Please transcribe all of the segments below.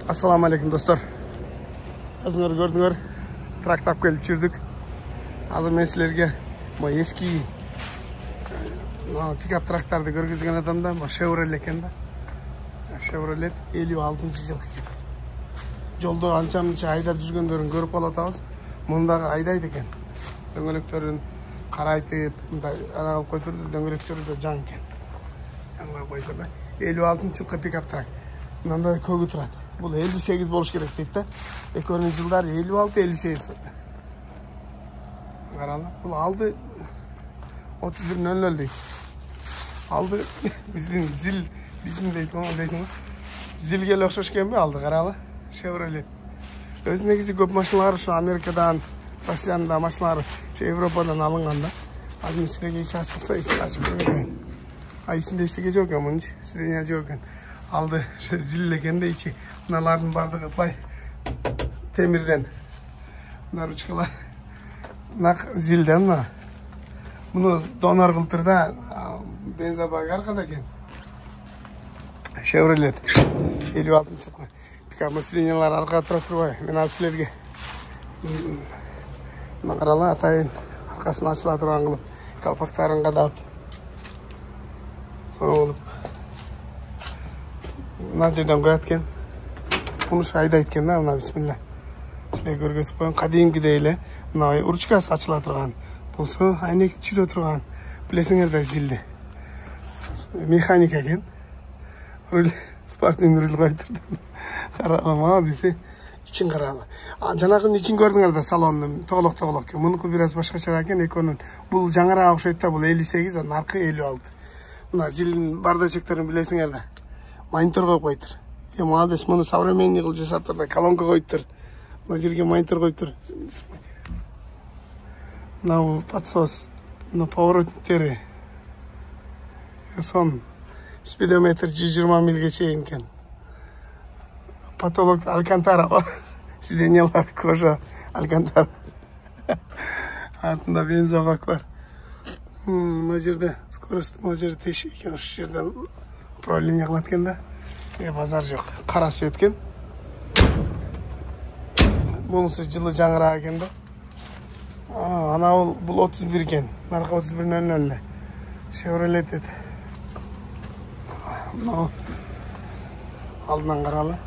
Assalamu alaikum dostlar. Azınlar gördüңөр, трактап келип жүрдүк. Азыр мен силерге мына эски пикап трактарды көргөзгөн адамда, мына Chevrolet экен да. Chevrolet 56-жыл экен. Жолдо анча-мынча айдап жүргөндөрүн көрүп алатабыз. Мындагы айдайт экен. Дөңгөлөктөрүн карайтып, мындай ана кылып койдурду, дөңгөлөктөрү да жаң экен. Жаңга койдур да. 56-жылкы пикап трак. Мындай көгү турат. Бұл 58 болуш керек дейт да. Экөөнүн жылдары 56-58. Каралы. Бұл алды 31:00 дейт. Алды биздин зил, биздин дейт, дейсиң. Зилге эле окшош экенби алды, каралы. Chevrolet. Өзү негизи көп машиналар ушу Америкадан, Россиядан да машиналар, Европадан алынган да. Азыр мен силерге ичи ачылса, ичи ачып көргөзөйүн. Ичинде эчтеке жок экен, мынчы сидения жок экен. Алды зил экен да ичи. Мыналардын бардыгы бай темирден. Мына ручкалар нак зилден мына. Муну донор кылтыр да, бензобак аркада экен. Chevrolet 56-жылкы. Пикап сидениялар аркада тура турбай. Мен азыр силерге мына карала атайын аркасын ачыла турган кылып, калпактарын кадап. Соно кылып мына жерден коет экен. Муну айдайт экен да, мына бисмилла. Силер көргөзүп коюн, кадимкидей эле мына ручкасы ачыла турган. Болсо айнек чирө турган. Билесиңер да зилди. Механика экен. Руль спортивный руль койтур. Каралама десе, ичин каралы. Жанагынын ичин көрдүңөр да салондун толук экен. Мунуку бир аз башкача экен, экөөнүн. Бул жаңыраак окшойт да, бул 58, анын аркы 56. Мына зилдин бардачектерин билесиңер да. Монитор коюп койтур. Молодец, муну современный кылып жасаптыр да, колонка коюптур. Мына жерге монитор коюптур. Мына подсос, мына поворотниктери. Сон спидометр 120 милге чейин экен. Потолок алькантара бар. Сиденьялар кожа алькантара. Артында бензобак бар. Мына жерде скорость, мына жерде тешик экен, ушул жерден управление кылат экен да. Базар жок. Кара свет экен. Бунусу жылы жаңыраак экен да. Ана бул 31 экен. Наркы 31:00. Chevrolet дейт. Мына алдынан каралы.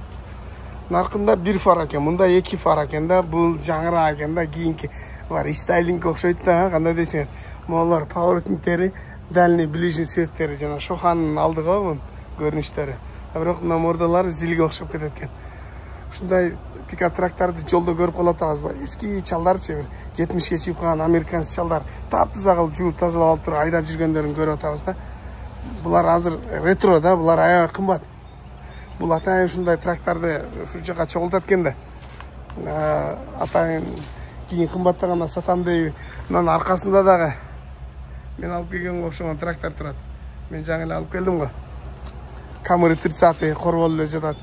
Наркында бир фара экен, мында 2 фара экен да. Бул жаңыраак экен да, кийинки бар стайлинг окшойт да, кандай десеңер. Молар поворотниктери, дальний ближний светтери жана шоханын алдыга бун көрүнүштөрү. Бирок мына мордалары зилге окшоп кетет экен. Ушундай пикап трактарды жолдо көрүп калатабызбы? Эски чалдарчы бир 70ке чыгып калган американец чалдар таптыза кылып жууп тазалап алып туруп айдап жүргөндөрүн көрүп атабыз да. Булар азыр ретро да, булар аябай кымбат. Бул атайын ушундай трактарды ушул жака чогултат экен да. Атайын кийин кымбаттаганда сатам дейби. Мынанын аркасында дагы мен алып келгенге окшогон трактор турат. Мен жаңы эле алып келдим го. Камеры 30 корбол эле жатат.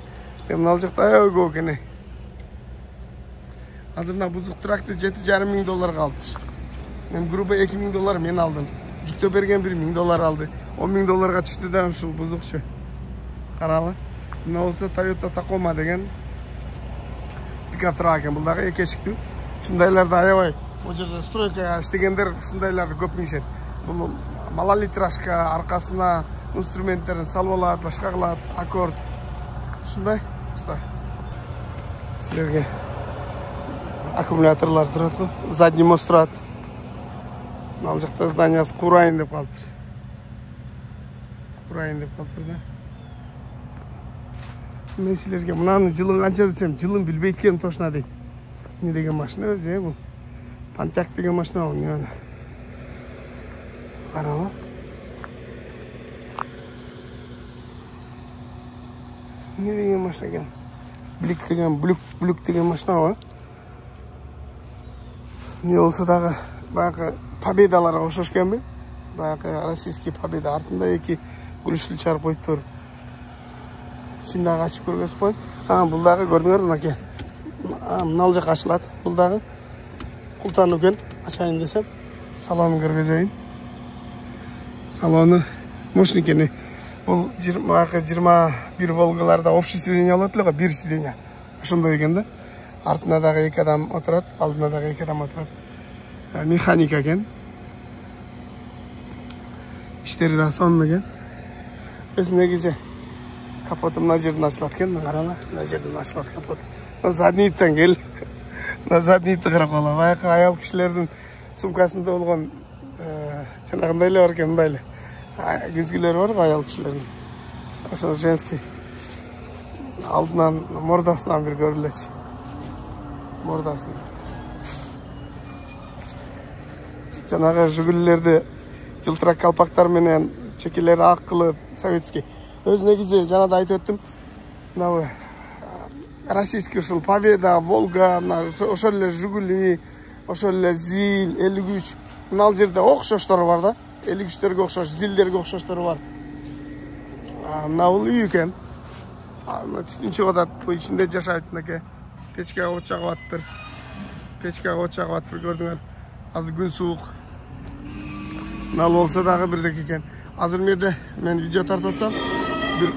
Мен ал жакта аябай көп экен. Азыр мына бузук тракты $7,5 миң калыптыр. Мен грубо $2,000 мен алдым. Жүктөп берген $1,000 алды. $10,000 түштү да ушул бузукчу. Каралы. Мына болсо Toyota Tacoma деген пикап трак экен. Бул дагы эки эшиктүү. Ушундайларды аябай. Бул жерде стройка иштегендер ушундайларды көп минишет. Бул малолитражка, аркасына инструменттерин салып алат, башка кылат, аккорд. Ушундай. Силерге аккумуляторлар турат го, задний мост турат. Ал жакта зданиясы курайын деп калыптыр. Курайын деп калыптыр да. Мен силерге мынаны жылын канча десем, жылын билбейт экен точно дейт. Не деген машина өзү, бул. Pontiac деген машина бул, не. Каралы. Не деген машина экен? Блик деген, блюк деген машина бар. Не болсо дагы баягы победаларга окшош экенби? Баягы российский победа артында эки гүлүштү чарып коюптур. Ичин дагы ачып көргөзүп коюн. Бул дагы көрдүңөр мынакей. Мына жак ачылат. Бул дагы култануу экен. Ачайын десем, салонун көргөзөйүн. Салону мощный экен. Бұл 21 Волгаларда общий сиденье алады ғой, бір сиденье. Ошондой экен да. Артына дагы 2 адам отурат, алдына дагы 2 адам отурат. Механика экен. İşleri daha sonuna gel. Özüne güzel. Kapotu mına жерден açılat eкен, қарала. Мына жерден açılat kapot. Заднийтен кел. Заднийті қарап қала. Баяғы аял кішілердің сумкасында болған жаңағындайлы бар екен, мындайлы. Күзгілер бар ғой аял кішілердің. Ошо женский. Алдынан мордасынан бір көрілечі. Мордасын. Жаңағы жүгілілерді жылтырақ қалпақтар менен чекелері ақ қылып, советский. Өзіне кезде жаңада айтып өттім. Мынау российский ушул Победа, Волга, ошол эле Жигули, ошол эле Зил, 53. Мына жерде окшоштору бар да. 53-терге окшош, Зилдерге окшоштору бар. Мына бул үй экен. Түтүн атат, бул ичинде жашайт мынакей. Печкага от чагып аттыр. Печкага от чагып аттыр, көрдүңөр. Азыр күн суук. Мына болсо дагы бирдек экен. Азыр мерде мен видео тартып атсам, бир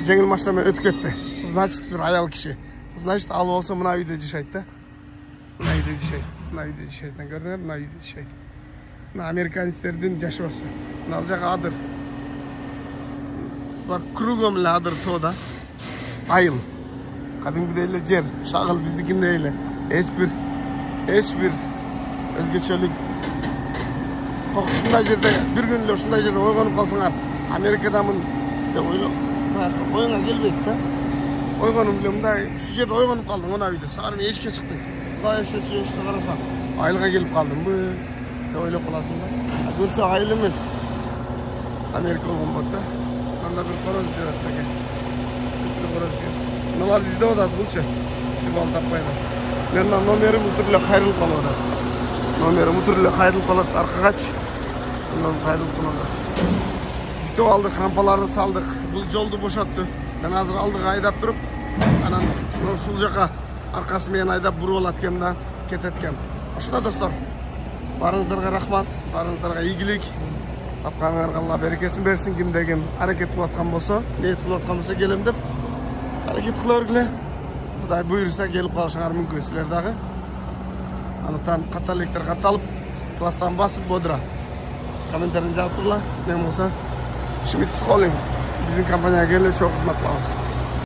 жеңил машинамен өтүп кетти. Значит, бир аял киши. Значит, ал болсо мына үйдө жашайт да. Мына үйдө жашайт. Мына үйдө жашайт. Көрдүңөр, мына үйдө жашайт. Мына американецтердин жашоосу. Мына жагы адыр. Бак кругом эле адыр тоо да. Айыл. Кадимгидей эле жер, шагыл биздикиндей эле. Эч бир өзгөчөлүк ушундай жерде бир күн эле ушундай жерде ойгонуп калсаңар, Америкадамын деп оюңа келбейт да. Ойгонуп эле мындай ушу жерде ойгонуп калдым мына үйдө. Саар мен эшикке чыктым. Мындай эшикке карасам, айылга келип калдымбы деп ойлоп каласың да. Көрсө айыл эмес. Америка болгон болот да. Анда бир короз жүрөт экен. Сестри короз жүрөт. Мыналар издеп атат булчу. Чыбал таппайбы. Менин номерим утурле кайрылып калып атат. Номерим утурле кайрылып калат аркагачы. Ondan kayırılıp bulundu. Çıktı aldık, rampalarını saldık. Bu yoldu boşalttı. Ben hazır aldık, aydap durup. Anan uşul jaka arkası menen aydap burup alatkendan ketetken. Oşuna dostlar. Barыңыздарга рахмат, барыңыздарга ийгилик. Тапканыңарга Алла берекесин берсин. Кимде ким аракет кылып аткан болсо, ниет кылып аткан болсо келем деп аракет кыла бергиле. Кудай буйруса келип калышыңар мүмкүн силер дагы. Анықтан каттал электр катталып, класстан басып бодура. Комментарийini жаздырла. Мен болса Шмидт Холлинг. Bizim kampanyaya gelin çok hizmet lazım.